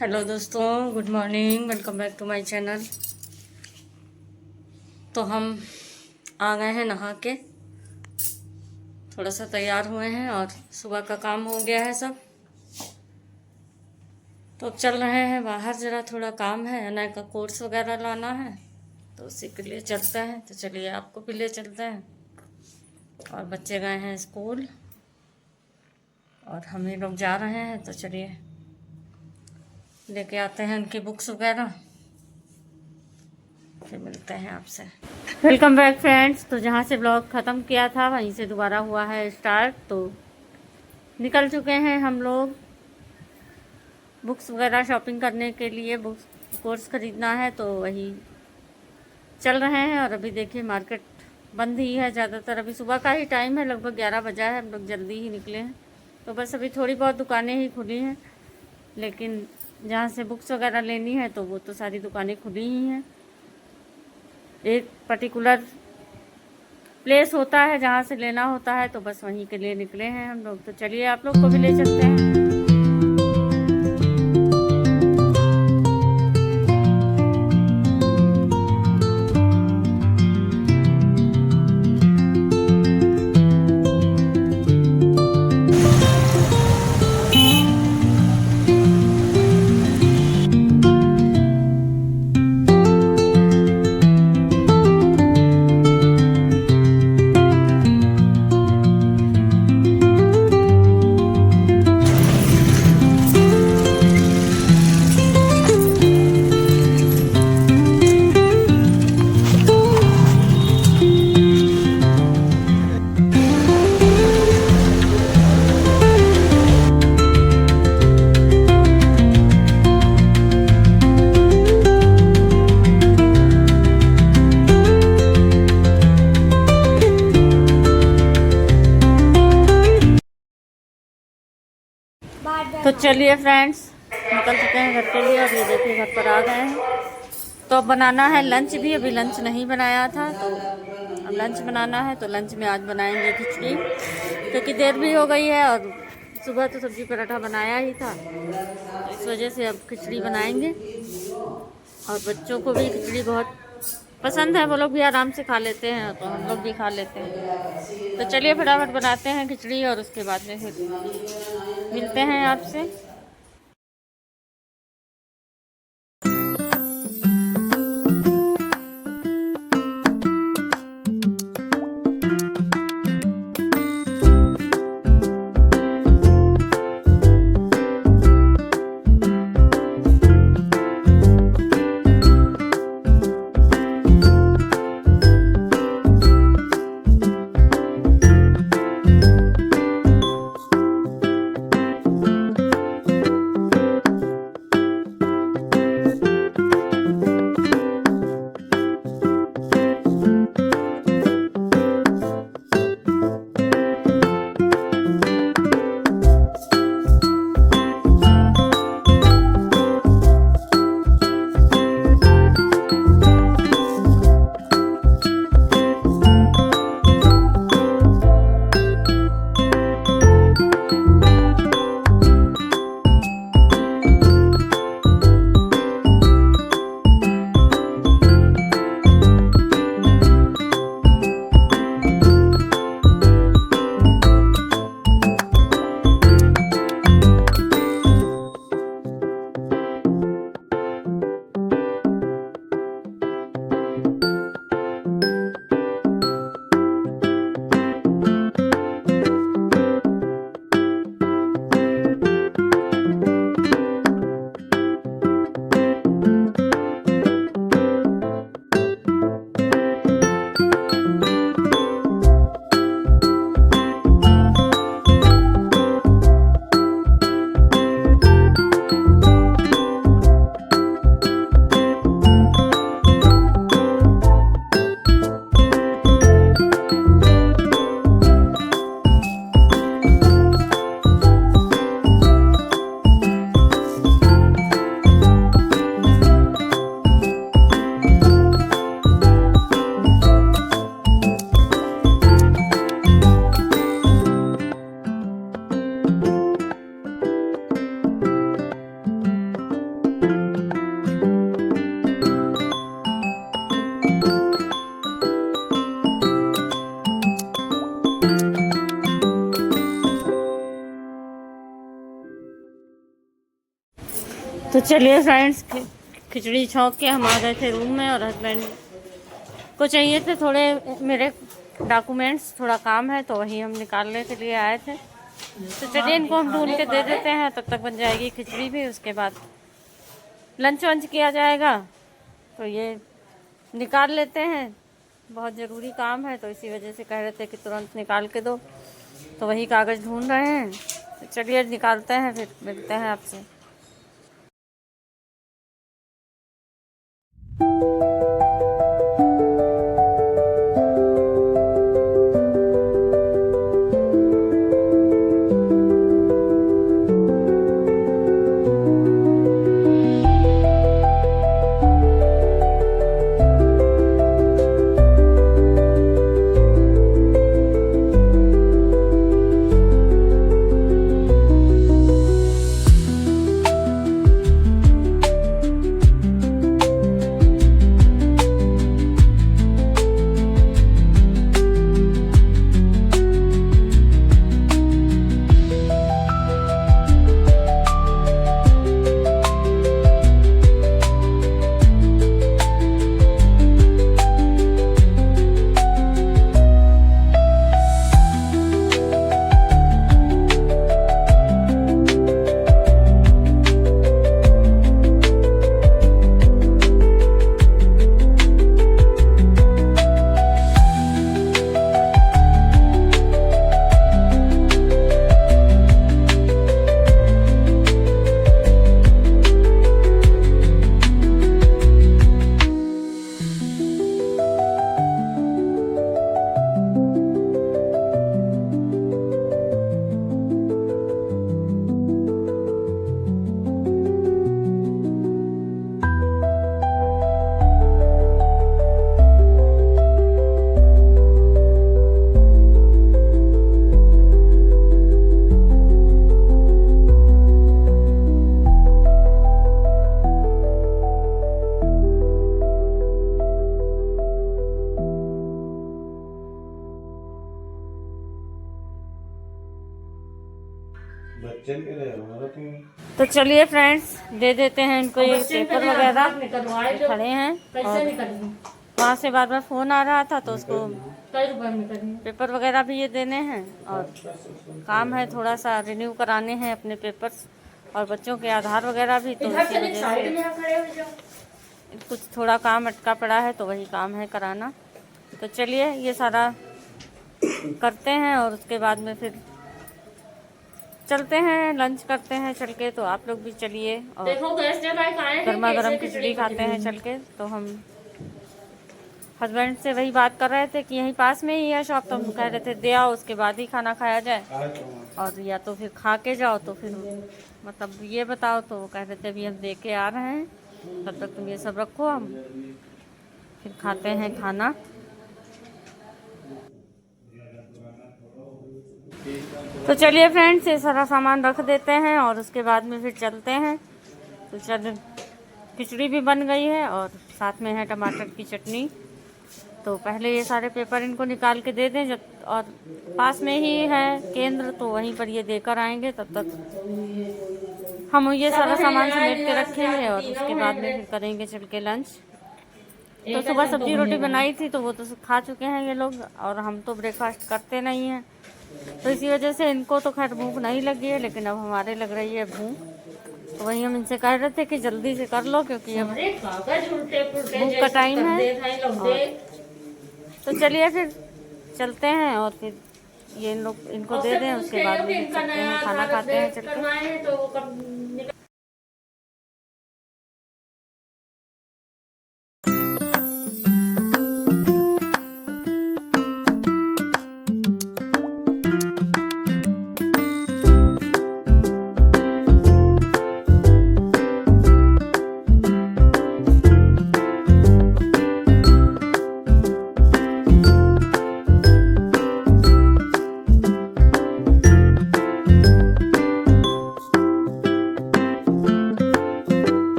Hello दोस्तों, good morning. Welcome back to my channel. तो हम आ गए हैं नहा के, थोड़ा सा तैयार हुए हैं और सुबह का काम हो गया है सब। तो अब चल रहे हैं बाहर, ज़रा थोड़ा काम है, अनय का कोर्स वगैरह लाना है, तो उसी के लिए चलते हैं। तो चलिए आपको भी ले चलते हैं। और बच्चे गए हैं स्कूल और हम ही लोग जा रहे हैं, तो चलिए लेके आते हैं उनकी बुक्स वगैरह, फिर मिलते हैं आपसे। Welcome back friends. तो जहाँ से ब्लॉग ख़त्म किया था वहीं से दोबारा हुआ है स्टार्ट। तो निकल चुके हैं हम लोग बुक्स वगैरह शॉपिंग करने के लिए, बुक्स कोर्स ख़रीदना है, तो वही चल रहे हैं। और अभी देखिए मार्केट बंद ही है ज़्यादातर, अभी सुबह का ही टाइम है, लगभग 11 बजा है, हम लोग जल्दी ही निकले हैं। तो बस अभी थोड़ी बहुत दुकानें ही खुली हैं, लेकिन जहाँ से बुक्स वगैरह लेनी है तो वो तो सारी दुकानें खुली ही हैं। एक पर्टिकुलर प्लेस होता है जहाँ से लेना होता है, तो बस वहीं के लिए निकले हैं हम लोग। तो चलिए आप लोग को भी ले चलते हैं। तो चलिए फ्रेंड्स, निकल चुके हैं घर के लिए और ये देखिए घर पर आ गए हैं। तो अब बनाना है लंच भी, अभी लंच नहीं बनाया था, तो अब लंच बनाना है। तो लंच में आज बनाएंगे खिचड़ी, क्योंकि देर भी हो गई है और सुबह तो सब्जी पराठा बनाया ही था, तो इस वजह से अब खिचड़ी बनाएंगे। और बच्चों को भी खिचड़ी बहुत पसंद है, वो लोग भी आराम से खा लेते हैं, तो हम लोग भी खा लेते हैं। तो चलिए फटाफट बनाते हैं खिचड़ी और उसके बाद में फिर मिलते हैं आपसे। तो चलिए फ्रेंड्स, खिचड़ी छौंक के हम आ गए थे रूम में और हस्बैंड को चाहिए थे थोड़े मेरे डॉक्यूमेंट्स, थोड़ा काम है तो वही हम निकालने के लिए आए थे। तो चलिए इनको हम ढूंढ के दे देते हैं, तब तक बन जाएगी खिचड़ी भी, उसके बाद लंच वंच किया जाएगा। तो ये निकाल लेते हैं, बहुत ज़रूरी काम है तो इसी वजह से कह रहे थे कि तुरंत निकाल के दो, तो वही कागज़ ढूंढ रहे हैं। तो चलिए निकालते हैं, फिर मिलते हैं आपसे। तो चलिए फ्रेंड्स, दे देते हैं इनको ये पेपर वगैरह, खड़े हैं और वहाँ से बार बार फ़ोन आ रहा था तो उसको पेपर वगैरह भी ये देने हैं और काम है थोड़ा सा रिन्यू कराने हैं अपने पेपर्स और बच्चों के आधार वगैरह भी, तो इसी वजह से कुछ थोड़ा काम अटका पड़ा है तो वही काम है कराना। तो चलिए ये सारा करते हैं और उसके बाद में फिर चलते हैं, लंच करते हैं चल के। तो आप लोग भी चलिए और गर्मा गर्म खिचड़ी खाते हैं चल के। तो हम हस्बैंड से वही बात कर रहे थे कि यहीं पास में ही है शॉप, तो हम कह रहे थे दे आओ उसके बाद ही खाना खाया जाए, और या तो फिर खा के जाओ, तो फिर मतलब ये बताओ। तो वो कह रहे थे अभी हम दे के आ रहे हैं, तब तक तुम ये सब रखो, हम फिर खाते हैं खाना। तो चलिए फ्रेंड्स, ये सारा सामान रख देते हैं और उसके बाद में फिर चलते हैं। तो चल, खिचड़ी भी बन गई है और साथ में है टमाटर की चटनी। तो पहले ये सारे पेपर इनको निकाल के दे दें, जब और पास में ही है केंद्र तो वहीं पर ये देकर आएंगे, तब तक हम ये सारा सामान समेट के रखेंगे और उसके बाद में फिर करेंगे चल के लंच। तो सुबह सब्जी रोटी बनाई थी तो वो तो खा चुके हैं ये लोग, और हम तो ब्रेकफास्ट करते नहीं हैं, तो इसी वजह से इनको तो खैर भूख नहीं लगी है, लेकिन अब हमारे लग रही है भूख। तो वही हम इनसे कह रहे थे कि जल्दी से कर लो क्योंकि अब भूख का टाइम है। तो चलिए फिर चलते हैं और फिर ये इन लोग इनको दे दें, उसके बाद में चलते हैं खाना खाते हैं चल के।